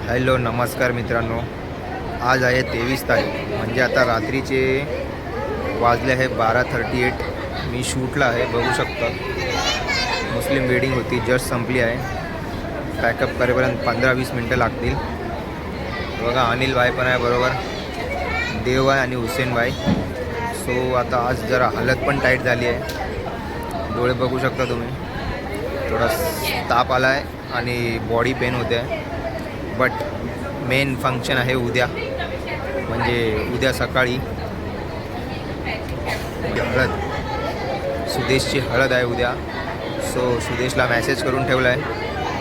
Hello नमस्कार मित्रांनो, आज आहे 23 तारीख म्हणजे आता रात्रीचे वाजले आहे 12:38. मी शूटला आहे, बघू शकता. मुस्लिम वेडिंग होती, जस्ट संपली आहे. पॅकअप करेपर्यंत 15-20 मिनटं लागतील. बघा अनिल भाई पण आहे बरोबर, देव आहे आणि हुसेन भाई. सो आता आज जरा हालत पण टाईट झाली आहे. डोळे बघू शकता तुम्ही, थोडा ताप आला आहे आणि बॉडी पेन होते आहे. बट मेन फंक्शन आहे उद्या, म्हणजे उद्या सकाळी हळद, सुदेशची हळद आहे उद्या. सो सुदेशला मॅसेज करून ठेवला आहे,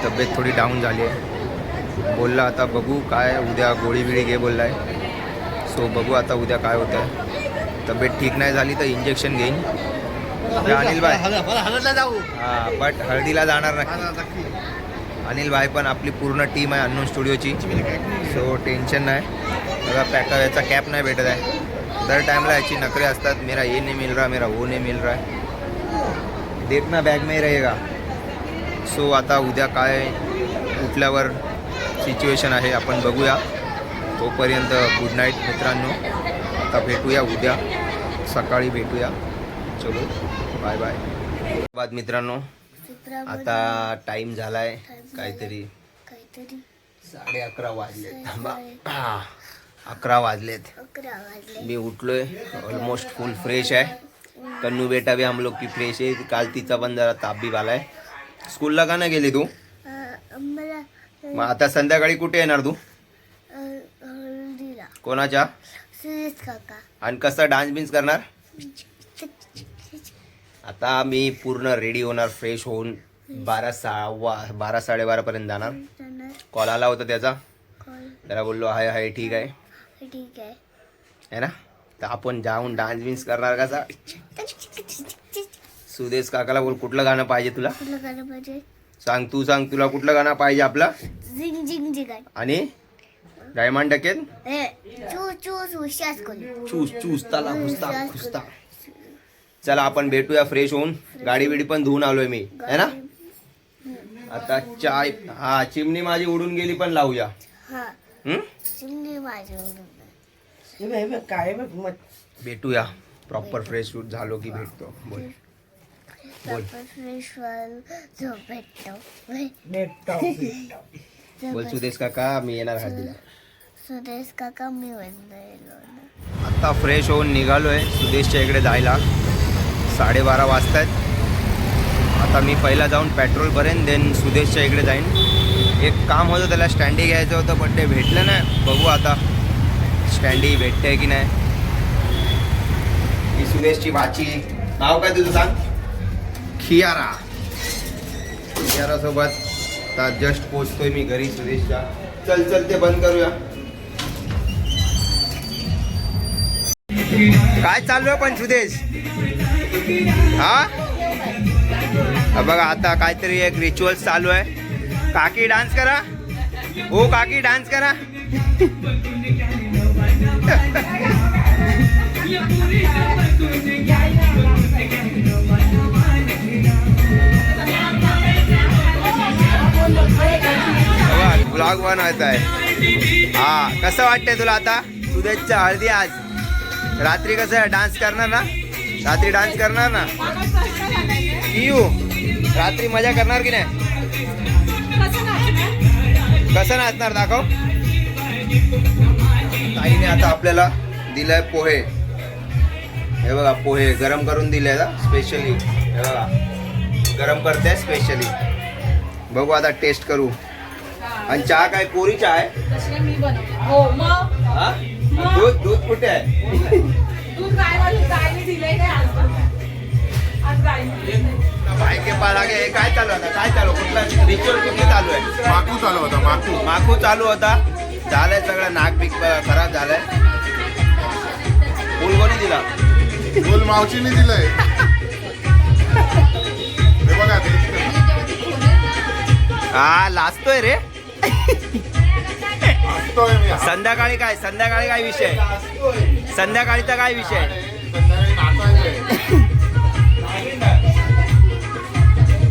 तब्येत थोडी डाऊन झाली आहे. बोलला आता बघू काय, उद्या गोळी बिळी घे बोलला आहे. सो बघू आता उद्या काय होतं आहे. तब्येत ठीक नाही झाली तर इंजेक्शन घेईन. अनिल भाई हळदला जाऊ. हां, बट हळदीला जाणार नाही. अनिल भाई पण आपली पूर्ण टीम आहे अननोन स्टुडिओची, सो टेन्शन नाही. बघा पॅकअप याचा कॅप नाही भेटत आहे. दर टाईमला याची नखरे असतात, मेरा ये नहीं मिल रहा, मेरा वो नहीं मिल रहा है, देखना बॅग में रहेगा. सो आता उद्या काय उठल्यावर सिच्युएशन आहे आपण बघूया. तोपर्यंत गुड नाईट मित्रांनो. आता भेटूया उद्या सकाळी भेटूया. चलो बाय बाय. मित्रांनो आता टाइम झालाय काहीतरी 11:30 वाजलेत. थांबा, 11 वाजलेत. मी उठलोय, ऑलमोस्ट फुल फ्रेश आहे. कन्नू बेटा भी हम लोग की फ्रेश आहे. काल तिचा पण जरा ताप बी आलाय. स्कूलला का नाही गेली तू? मग आता संध्याकाळी कुठे येणार तू? कोणाच्या? आणि कसा डान्स बिन्स करणार? आता मी पूर्ण रेडी होणार, फ्रेश होऊन 12-12:30 पर्यंत जाणार. कॉल आला होता त्याचा, त्याला बोललो हाय हाय ठीक आहे है ना. तर आपण जाऊन डान्स बिन्स करणार कसा. सुदेश काकाला बोल कुठलं गाणं पाहिजे तुला, सांग तू, सांग तुला कुठलं गाणं पाहिजे आपला. आणि डायमंड डकेत चूस चूस ताला घुसता घुसता. चला आपण भेटूया फ्रेश होऊन. गाडी बिडी पण धुवून आलोय मी, है ना. आता चाय, हा चिमणी माझी उडून गेली पण लावूया. भेटूया प्रॉपर फ्रेश शूट झालो की भेटतो. बोल बोल बोल. सुदेश काका मी येणार हळदीला. सुदेश काका मी आता फ्रेश होऊन निघालोय सुदेशच्या इकडे जायला. 12:30 वाजतायत. आता मी पहिला जाऊन पेट्रोल भरेन, देन सुदेशच्या इकडे जाईन. एक काम होतं, त्याला स्टँडी घ्यायचं होतं पण ते भेटलं नाही. बघू आता स्टँडी भेटते की नाही. ही सुदेशची भाची, नाव काय तुझं सांग? खियारा. खियारासोबत आता जस्ट पोचतोय मी घरी सुदेशच्या. चल चल ते बंद करूया. काय चालू आहे पण सुदेश? हा बघा आता काहीतरी एक रिच्युअल चालू आहे. काकी डान्स करा, हो काकी डान्स करा. ब्लॉग बनवत आहे. हा कसं वाटतंय तुला आता? सुदेशच्या हळदी आज रात्री कसं आहे, डान्स करणार ना? रात्री डान्स करणार ना? येऊ रात्री मजा करणार की नाही? कसं नाचणार दाखव. ताईने आता आपल्याला दिलंय पोहे. हे बघा पोहे गरम करून दिले स्पेशली. हे बघा गरम करते स्पेशली. बघू आता टेस्ट करू. आणि चहा काय कोरी चहा आहे? दूध दूध कुठे आहे? भाई के पास आगे काय चालू होता? काय चालू कुठला रिच्युअल कुठे चालू आहे? माकू चालू होता. माकू चालू होता. झालंय सगळं, नाक बीक खराब झालंय. फुल कोणी दिला? फुल मावशीने दिलंय. हे बघा हा लाजतोय रे. संध्याकाळी काय, संध्याकाळी काय विषय? संध्याकाळीचा काय विषय?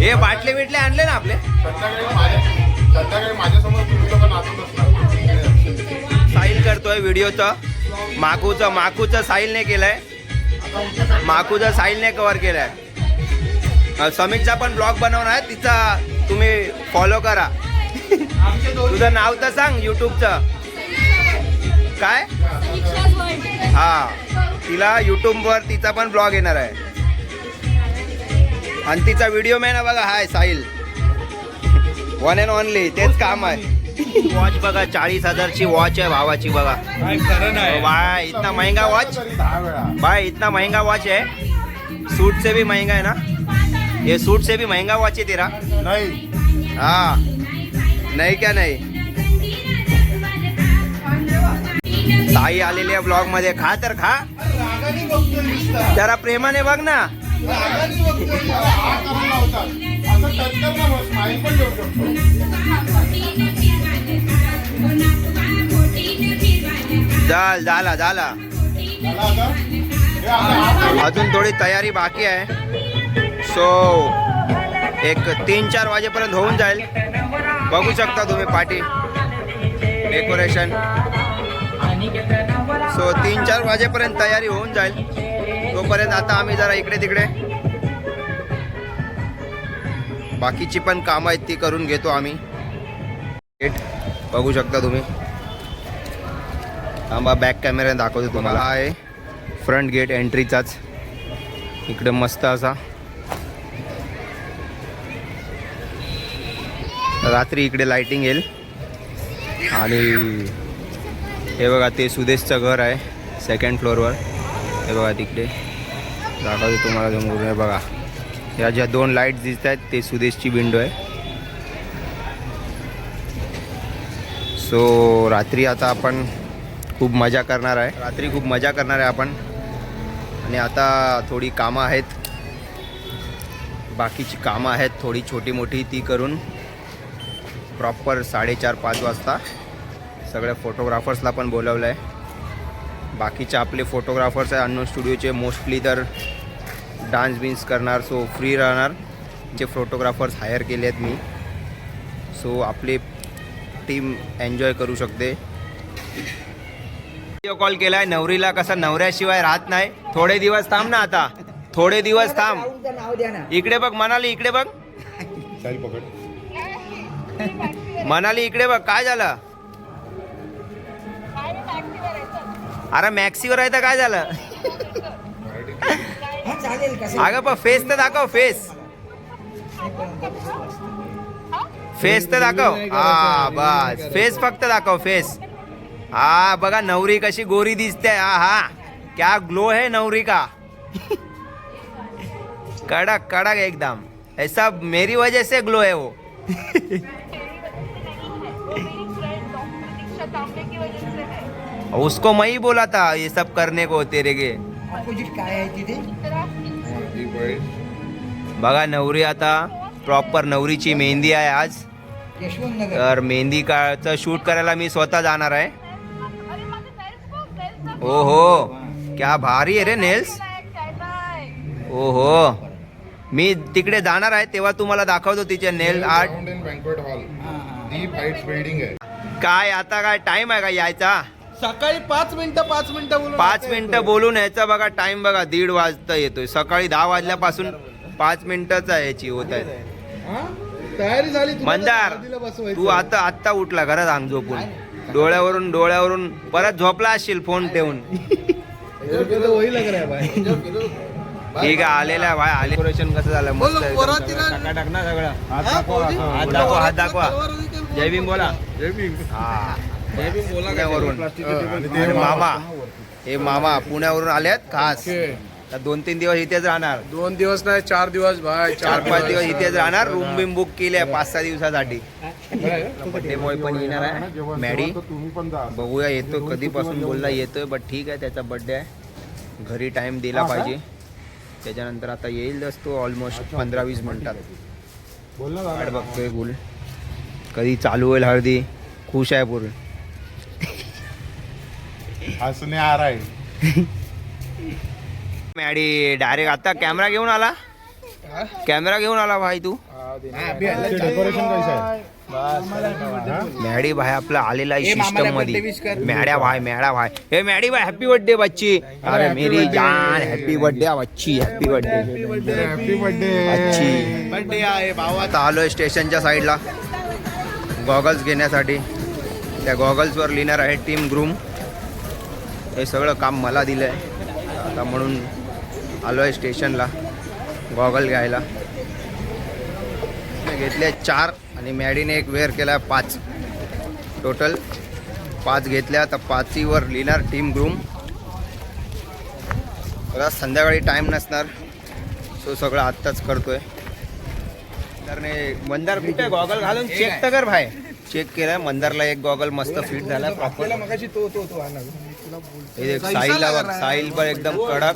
हे बाटले बिटले आणले ना आपले. संध्याकाळी माझ्यासमोर तुम्ही लोक नाचत असणार. व्हिडिओचं माकूचं साहिलने केलंय. माकूचं साहिलने कव्हर केलंय. समीक्षा पण ब्लॉग बनवणार आहे, तिचा तुम्ही फॉलो करा. तुझं नाव तर सांग युट्यूबचं काय. हा, तिला युट्यूबवर तिचा पण ब्लॉग येणार आहे. आणि तिचा व्हिडिओ मॅन आहे बघा, हाय साहिल. वन अँड ओनली तेच काम आहे. वॉच बघा 40,000ची वॉच आहे भावाची बघा. भाई इतना महंगा वॉच, भाई इतना महंगा वॉच है. सूट से भी महंगा है ना ये, सूट से भी महंगा वॉच है तेरा. नाही हाँ नहीं क्या नाही. ताई आलेली आहे ब्लॉग मध्ये. खा तर खा, रागाने बघतोय नुसता. जरा प्रेमाने बघ ना. रागाने बघतोय. हा करायला होता. असं टच कर ना, मग स्माईल पण देऊ शकतो. झाला झाला आता? हे आता अजून थोडी तयारी बाकी आहे. सो एक 3-4 वाजेपर्यंत होऊन जाईल. बघू शकता तुम्ही पार्टी डेकोरेशन. सो 3-4 वाजेपर्यंत तयारी होऊन जाईल. तोपर्यंत आता आम्ही जरा इकडे तिकडे बाकीची पण कामं आहेत ती करून घेतो आम्ही. गेट बघू शकता तुम्ही. थांबा बॅक कॅमेऱ्याने दाखवतो तुम्हाला. हा आहे फ्रंट गेट एंट्रीचाच. इकडे मस्त असा रात्री इकडे लाइटिंग येईल. आणि हे बघा ते सुदेशचं घर आहे 2nd फ्लोअरवर. हे बघा तिकडे दाखवतो तुम्हाला समोर. हे बघा या ज्या 2 लाईट दिसत आहेत ते सुदेशची विंडो आहे. सो रात्री आता आपण खूप मजा करणार आहे. आपण. आणि आता थोडी कामं आहेत, बाकीची कामं आहेत थोडी छोटी मोठी, ती करून प्रॉपर 4:30-5 वाजता सगळ्या फोटोग्राफर्सला पण बोलवलं आहे. बाकीचे आपले फोटोग्राफर्स आहे अननोन स्टुडिओचे, मोस्टली तर डान्स बिन्स करणार. सो फ्री राहणार जे फोटोग्राफर्स हायर केले आहेत मी. सो आपली टीम एन्जॉय करू शकते. व्हिडिओ कॉल केला आहे नवरीला. कसं नवऱ्याशिवाय राहत नाही. थोडे दिवस थांब ना, आता थोडे दिवस थांब. इकडे बघ मनाली, इकडे बघ साईल पकड. मनाली, इकडे बघ काय झालं. अरे मॅक्सीवर आहे तर काय झालं. अगं पण फेस तर दाखव, फेस तर दाखव. हा बस, फेस फक्त दाखव, फेस. हा बघा नवरी कशी गोरी दिसते. हा क्या ग्लो है नवरी का. कड़क कड़क एकदम. ऐसा मेरी वजह से ग्लो है वो. उसको मैं ही बोला था ये सब करने को तेरे के. बघा नवरी आता प्रॉपर नवरीची मेहंदी आहे आज. तर मेहंदी काचं शूट करायला मी स्वतः जाणार आहे. ओहो क्या भारी आहे रे नेल्स. ओहो मी तिकडे जाणार आहे तेव्हा तुम्हाला दाखवतो तिचे nail art. Banquet hall, deep heights building आहे. काय आता काय टाइम आहे का यायचा. सकाळी 5 मिनिटं बोलून 5 मिनिटं बोलून यायचा. बघा टाइम बघा 1:30 वाजता येतोय. सकाळी 10 वाजल्यापासून 5 मिनिटंच याची होत आहे. तयारी झाली. मंदार तू आता उठला घरात अंग झोपून. डोळ्यावरून परत झोपला असशील फोन ठेवून. ठीक आहे आलेला आहे भाई. डेकोरेशन कसं झालं मस्त आहे. टाक ना सगळं. हात दाखवा. जय भीम बोला. हा जय भीम बोला. पुण्यावरून आणि मामा, हे मामा पुण्यावरून आलेत खास. तर 2-3 दिवस इथेच राहणार. 2 दिवस नाही 4 दिवस भाई. 4-5 दिवस इथेच राहणार. रूम बिम बुक केली आहे 5-6 दिवसासाठी. बड्डे बॉय पण येणार आहे मॅडी. बघूया येतो कधीपासून बोलला येतोय. बट ठीक आहे त्याचा बड्डे आहे. घरी टाइम दिला पाहिजे. त्याच्यानंतर आता येईलच तो ऑलमोस्ट 15-20 मिनिटात. वाट बघतोय बोल कधी चालू होईल हळदी. खुश आहे पूर्ण. हसणे आ रहा है. मॅडी डायरेक्ट आता कॅमेरा घेऊन आला. भाई तू डेकोरेशन कैसा है. मॅडी भाई आपला आलेला आहे सिस्टम मध्ये. मॅड्या भाई हे मॅडी भाई हॅपी बर्थडे बच्ची. अरे मेरी जान हॅपी बर्थडे बच्ची. हॅपी बर्थडे हॅपी बर्थडे अच्छी. बर्थडे आहे भावा. आता आलोय स्टेशनच्या साईडला गॉगल्स घेण्यासाठी. त्या गॉगल्सवर लिहिणार आहे टीम ग्रूम. हे सगळं काम मला दिलं आहे आता, म्हणून आलो आहे स्टेशनला गॉगल घ्यायला. घेतले 4 आणि मॅडीने एक वेअर केला 5. टोटल 5 घेतल्या. तर 5वर लिहिणार टीम ग्रूम. बघा संध्याकाळी टाईम नसणार, सो सगळं आत्ताच करतोय. तर मंदार कुठे गॉगल घालून चेक तर कर भाई. चेक केलाय मंदारला एक गॉगल मस्त फिट झाला प्रॉपर. साहिलला बघ, साहिल पण एकदम कडक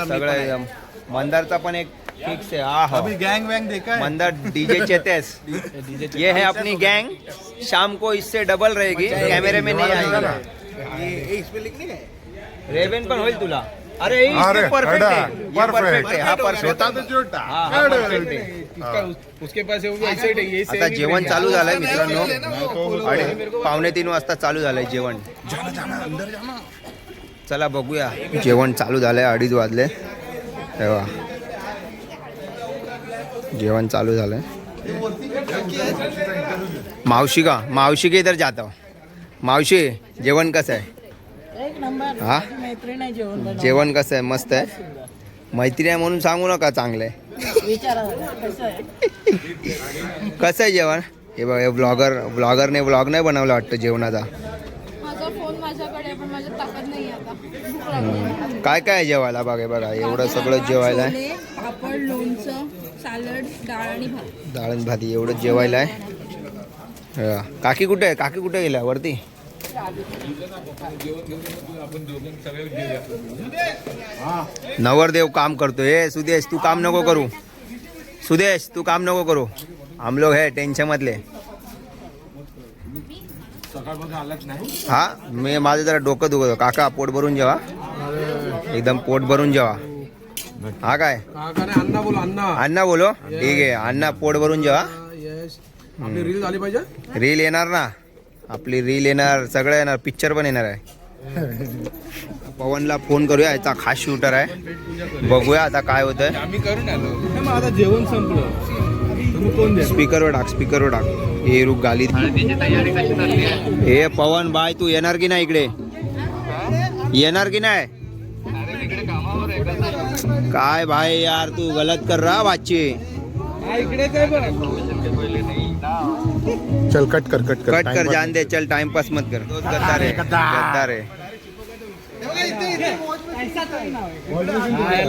सगळं एकदम. मंदारचा पण एक फिक्स है. हाँ गैंग वैंग देखा है? मंदार डीजे चेतेस. ये है अपनी गैंग. शाम को इससे डबल रहेगी, कैमरे में नहीं आएगी. इसमें लिखने का है? रेवेन पण होईल तुला. अरे अरे, परफेक्ट है. perfect. ये perfect है. हा परफेक्ट. छोटा तो छोटा. हाँ हा perfect है. उसके पास है वो भी ऐसे ही है, ये आता जेवण चालू झालंय मित्रांनो. तो- आणि 2:45 वाजता चालू झालंय जेवण. चला बघूया. जेवण चालू झालंय 2:30 वाजले तेव्हा. जेवण चालू झालंय. मावशी का मावशी के इधर जाता हूँ. मावशी जेवण कसं आहे? एक नंबर. हा मैत्रीण आहे जेवण बनवून. जेवण कसं आहे? मस्त आहे. मैत्री आहे म्हणून सांगू नका चांगलं आहे. विचारा कसं आहे. कसं आहे जेवण? हे बघ ब्लॉगरने ब्लॉग नाही बनवला वाटतं जेवणाचा. माझा फोन माझ्याकडे पण माझ्या ताकद नाही आता. भूक लागली. काय काय आहे जेवायला? बघा एवढं सगळं जेवायला आहे. छोले, पापड, लोणचं, सॅलड, डाळ आणि भात. डाळ आणि भात एवढं जेवायला आहे. हा. काकी कुठे आहे? काकी कुठे गेल्या? वरती. नवरदेव काम करतो. हे सुदेश तू काम नको करू. सुदेश तू काम नको करू. हम लोग है टेन्शन मधले. हा मी माझं जरा डोकं दुखत. काका पोट भरून जेवा. एकदम पोट भरून जेवा. हा काय अण्णा बोलो अण्णा. अण्णा बोलो. ठीक आहे अण्णा पोट भरून जेवा. यस. आपली रील झाली पाहिजे. रील येणार ना. आपली रील येणार, सगळं येणार, पिक्चर पण येणार आहे. पवनला फोन करूया, याचा खास शूटर आहे. बघूया आता काय होतंय. आम्ही करून आलो. मग आता जेवण संपलं. तुम्ही कोण द्या? स्पीकरवर टाक. हे रुक गाली. हे पवन बाय तू येणार की नाही इकडे? येणार की नाही? काय भाई यार तू गलत कर रहा बातची. इकडेच आहे बरं. चल कट कर कट कर जान दे. चल टाइमपास मत कर. गद्दार आहे.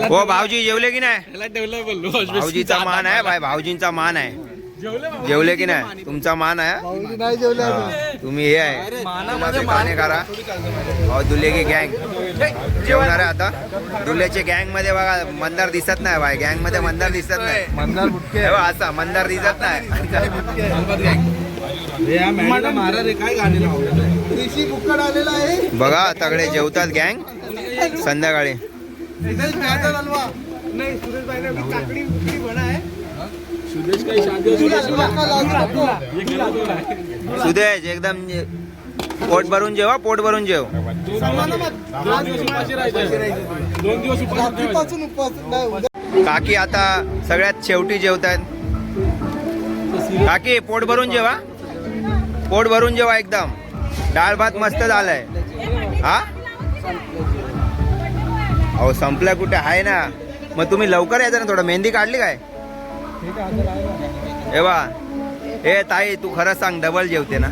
हो भाऊजी जेवले की नाही? याला ठेवलं बोललो. भाऊजीचा मान आहे भाई. भाऊजींचा मान आहे. जेवले की नाही? तुमचा मान आहे. हा. तुम्ही हे आहे माने करा. दुल्हे की गँग जेवणार आहे आता. दुल्ह्याच्या गँग मध्ये बघा मंदार दिसत नाही भाई. गँग मध्ये मंदार दिसत नाही. मंदार बुटके. असा मंदार दिसत नाही. महाराज काय गाणी लावलं? ऋषी कुक्कड आलेला आहे. बघा तगडे जेवतात गँग संध्याकाळी. नाही सुरेश भाई ने काकडी उकडी बना है. सुदेश काही शादी सुदेश एकदम पोट भरून जेवा. पोट भरून जेव. 2 दिवस उपाशी राहायचं. 2 दिवस उपाशी. काकी आता सगळ्यात शेवटी जेवतात. काकी पोट भरून जेवा. पोट भरून जेवा एकदम. डाळ भात मस्त झालाय. हा अहो संपल्या कुठे आहे ना. मग तुम्ही लवकर यायचं ना. थोडं मेहंदी काढली काय? हे बा ए ताई तू खरं सांग डबल जेवते ना?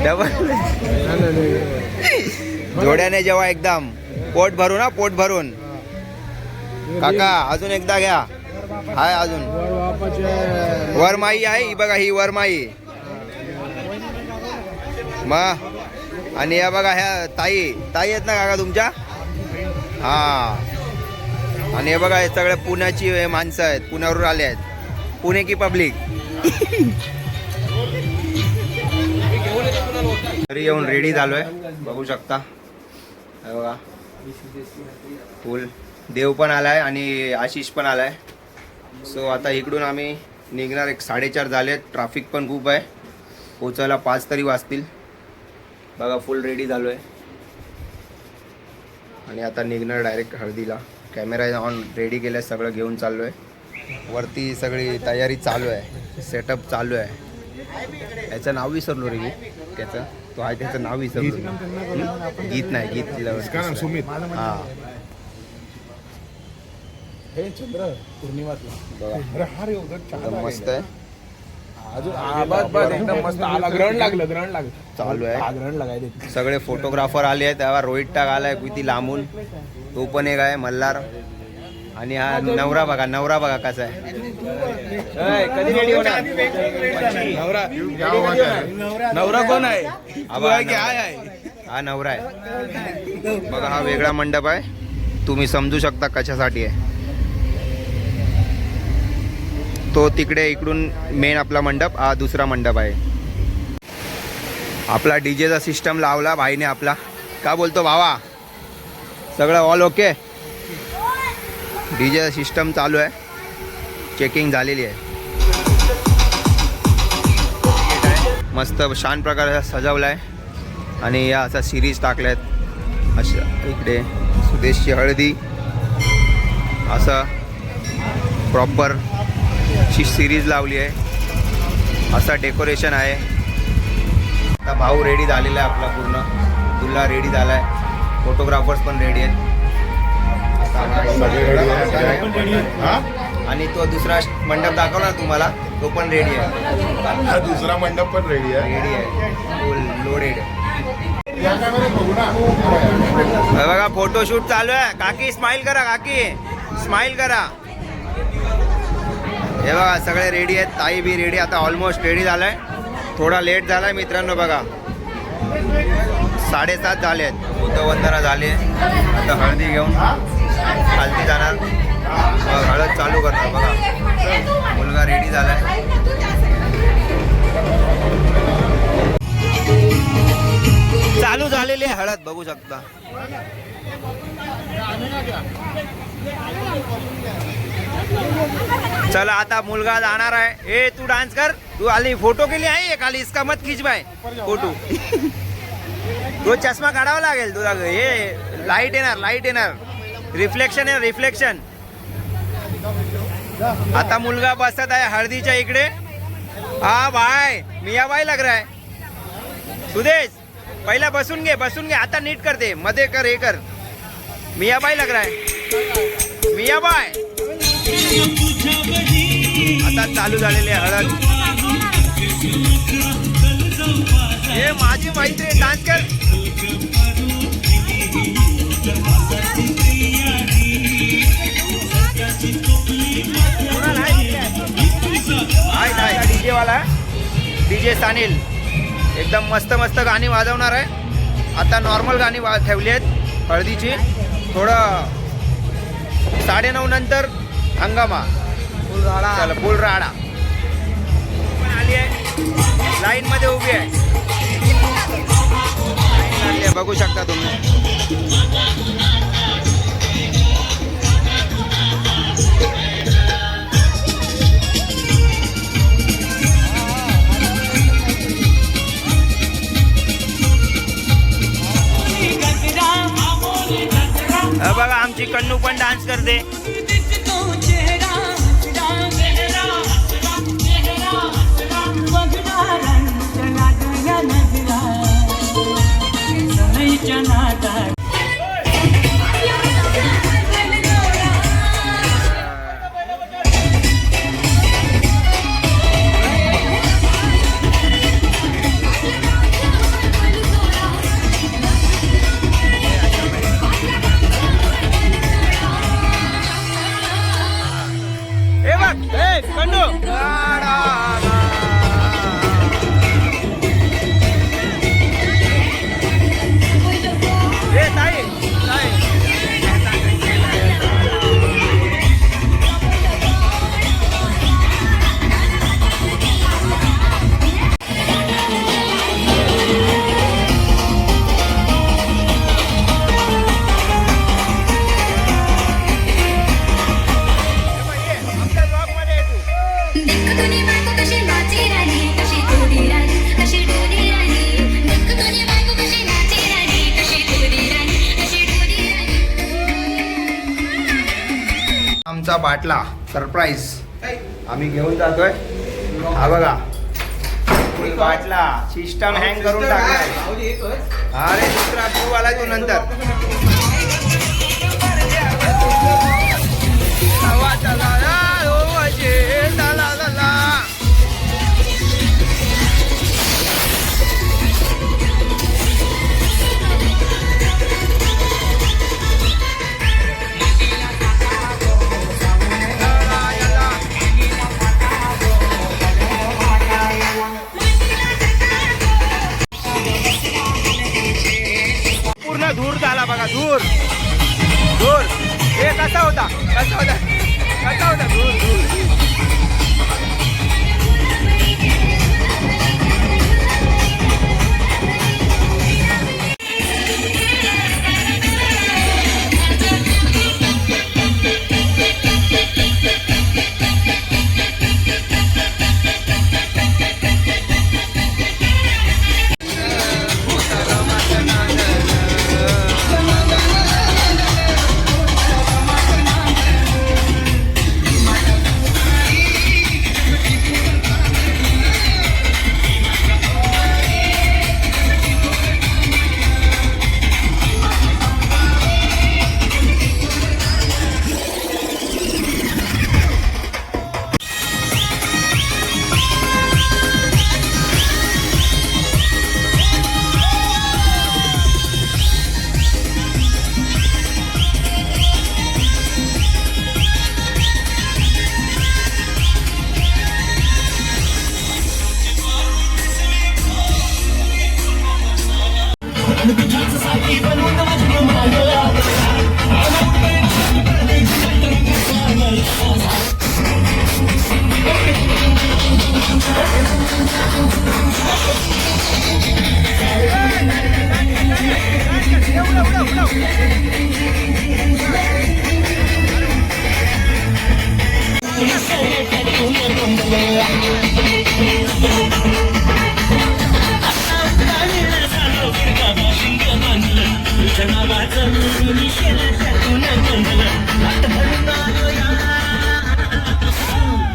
डबल जोड्याने जेवा एकदम पोट भरून. हा पोट भरून. काका अजून एकदा घ्या. हाय अजून वरमाई आहे ही बघा. ही वरमाई मग. आणि या बघा ह्या ताई आहेत ना काका तुमच्या? हा. आणि हे बघा हे सगळे पुण्याची माणसं आहेत. पुण्यावरून आले आहेत. पुणे की पब्लिक. घरी येऊन रेडी झालोय बघू शकता. हे बघा फुल. देव पण आलाय आणि आशिष पण आलाय. सो आता इकडून आम्ही निघणार 4:30 झाले. ट्रॅफिक पण खूप आहे. पोचायला 5 तरी वाजतील. बघा फुल रेडी झालो आहे आणि आता निघणार डायरेक्ट हळदीला. कॅमेरा ऑन रेडी केलं आहे, सगळं घेऊन चाललो आहे. वरती सगळी तयारी चालू आहे, सेटअप चालू आहे. याचं नाव विसरलो रे मी. त्याचं तो आहे त्याचं नाव विसरलो. गीत नाही, गीत सुमित. हां हे चंद्र पौर्णिमातला बघा अरे हा रे उधर एकदम मस्त आहे. अजून बस एकदम मस्त आला. ग्रहण लागलं चालू आहे. ग्रहण लागायचं. सगळे फोटोग्राफर आले आहेत. तेव्हा रोहित टाक आलाय किती लांबून. तो पण एक आहे मल्हार. आणि हा नवरा बघा कसा आहे. कधी रेडी होणार नवरा कोण आहे? हा नवरा आहे. बघा हा वेगळा मंडप आहे. तुम्ही समजू शकता कशासाठी आहे तो. तिकडे इकडून मेन आपला मंडप, हा दुसरा मंडप आहे. आपला डीजेचा सिस्टम लावला भाईने आपला. का बोलतो भावा? सगळं ऑल ओके. डीजेचा सिस्टम चालू आहे, चेकिंग झालेली आहे. मस्त छान प्रकारे सजवला आहे आणि या असा सिरीज टाकल्यात. अशा इकडे सुदेशची हळदी असं प्रॉपर ची सिरीज लावली आहे. असा डेकोरेशन आहे. आता भाऊ रेडी झालेला आहे आपला पूर्ण. दुल्हा रेडी झाला आहे. फोटोग्राफर्स पण रेडी आहेत. आणि तो दुसरा मंडप दाखवला तुम्हाला, तो पण रेडी आहे. हा दुसरा मंडप पण रेडी आहे. रेडी आहे, फुल लोडेड. या कॅमेऱ्यात बघू ना. बघा फोटोशूट चालू आहे. काकी स्माइल करा, काकी स्माइल करा. हे बघा सगळे रेडी आहेत. ताई बी रेडी, आता ऑलमोस्ट रेडी झालाय. थोडा लेट झालाय मित्रांनो. बघा 7:30 झाले आहेत. बुद्धवंदना झाली. आता हळदी घेऊन हळदी जाणार. मग हळद चालू करणार. बघा मुलगा रेडी झालाय. चालू झालेली आहे हळद, बघू शकता. चला आता मुलगा जाणार आहे. ए तू डान्स कर. तू आली फोटो के लिए आई है खाली. इसका मत खींच बाय फोटो. तो चष्मा काढावा लागेल तुला. हे लाईट येणार. रिफ्लेक्शन आहे, रिफ्लेक्शन. आता मुलगा बसत आहे हळदीच्या इकडे. हा भाई मियाबाई लग रहा है. सुदेश पहिला बसून घे. आता नीट करते. मध्ये कर, हे कर. मियाबाई लग रहा है. मियाबाई आता चालू झालेली आहे हळद. हे माझी मैत्री डान्स कर. डीजे वाला डीजे सानिल एकदम मस्त गाणी वाजवणार आहे. आता नॉर्मल गाणी ठेवली आहेत हळदीची. थोडं 9:30 नंतर हंगामा. चला फुल राडा. आली आहे, लाईन मध्ये उभी आहे. बघू शकता तुम्ही. बघा आमची कन्नू पण डान्स करते. आमचा बाटला सरप्राईज आम्ही घेऊन जातोय. हा बघा फुल बाटला सिस्टम हँग करून टाकलाय. अरे दुसरा तू आला तू नंतर. पूर्ण धूर झाला बघा धूर धूर. हे कसा होता कसा होता कसा होता धूर धूर.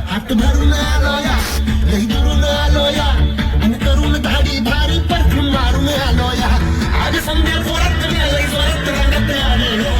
हात भरून आलोया लई दुरून आलोया आणि करून धाडी भारी परफ्यूम मारून आलोया. आज संध्या जोरात लई जोरात रंगात आलोया.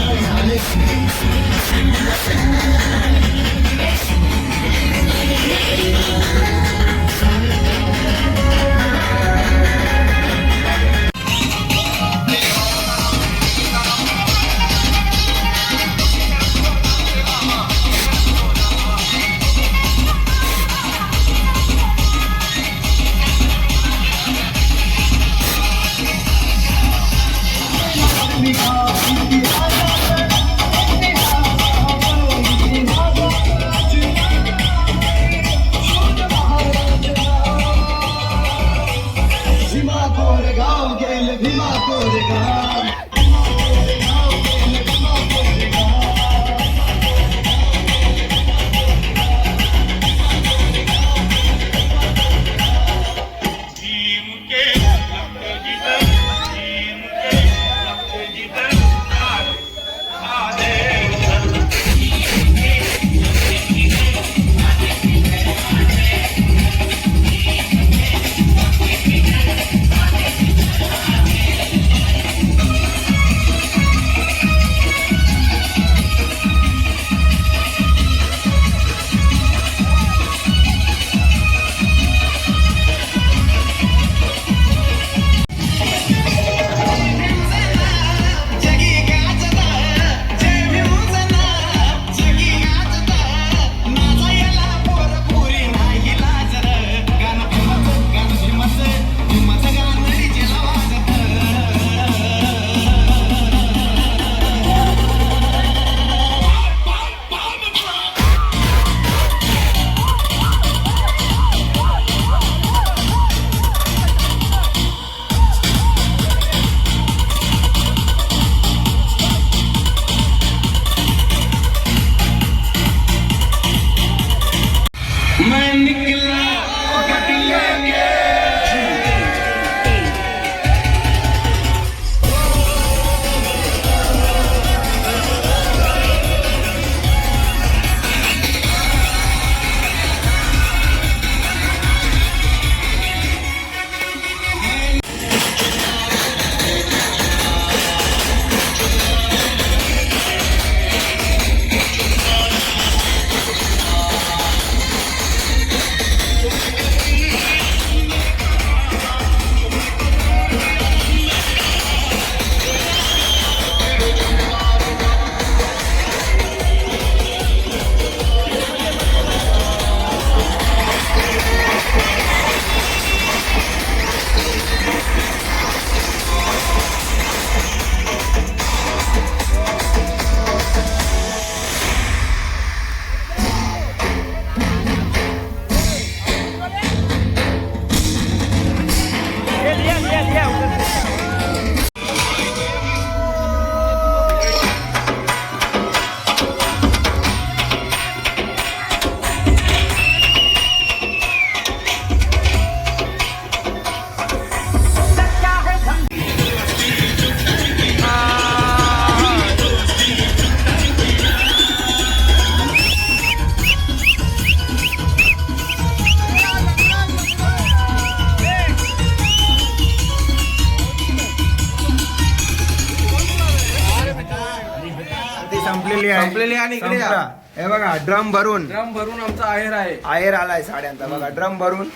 संपलेली आहे. संपलेली आणि इकडे या. संपला. हे बघा ड्रम भरून ड्रम भरून आमचा आहेर आहे. आहेर आलाय साड्यांचा बघा ड्रम भरून.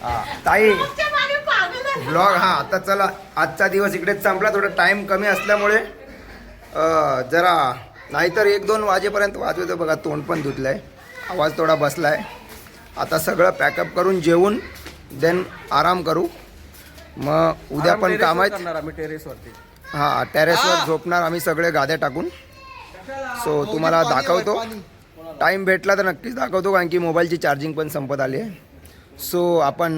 हा ताई ब्लॉग हा आता चला आजचा दिवस इकडेच संपला. थोडा टाइम कमी असल्यामुळे जरा नाहीतर 1-2 वाजेपर्यंत वाजवतो बघा. तोंड पण धुतलंय, आवाज थोडा बसलाय. आता सगळं पॅकअप करून जेवून देन आराम करू. मग उद्या पण काम आहेत. आम्ही टेरेसवरती. हा टेरेसवर झोपणार आम्ही सगळे गाद्या टाकून. सो तुम्हाला दाखवतो, टाईम भेटला तर नक्कीच दाखवतो, कारण की मोबाईलची चार्जिंग पण संपत आली आहे. सो आपण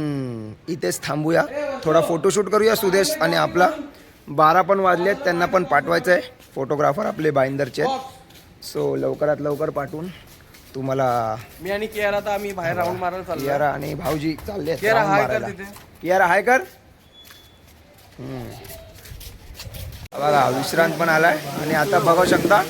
इथेच थांबूया, थोडा फोटोशूट करूया. सुदेश आणि आपला 12 पण वाजले आहेत, त्यांना पण पाठवायचं आहे. फोटोग्राफर आपले बाईंदरचे आहेत. सो लवकरात लवकर पाठवून तुम्हाला. मी आणि कियारा तर आम्ही बाहेर राऊंड मारायला चाललो. कियारा आणि भाऊजी चालले आहेत कियारा round हाय कर मारायला. तिथे. कियारा हाय कर. बघा विश्रांत पण आलाय आणि आता बघू शकता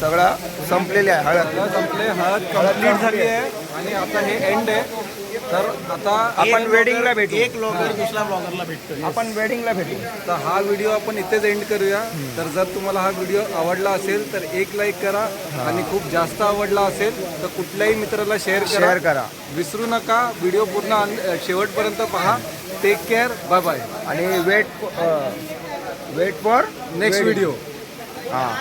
सगळं संपलेले आहे. हळद संपले, हळद कंप्लीट झाली आहे आणि आता हे एंड आहे. तर आता आपण वेडिंगला भेटू. एक ब्लॉगर दुसऱ्या ब्लॉगरला भेटतो. आपण वेडिंगला भेटू. तर हा व्हिडिओ आपण इथेच एंड करूया. तर जर तुम्हाला हा व्हिडिओ आवडला असेल तर 1 लाईक करा आणि खूप जास्त आवडला असेल तर कुठल्याही मित्राला शेअर करा. विसरू नका. व्हिडिओ पूर्ण शेवटपर्यंत पहा. टेक केअर, बाय बाय आणि वेट फॉर नेक्स्ट व्हिडिओ. हां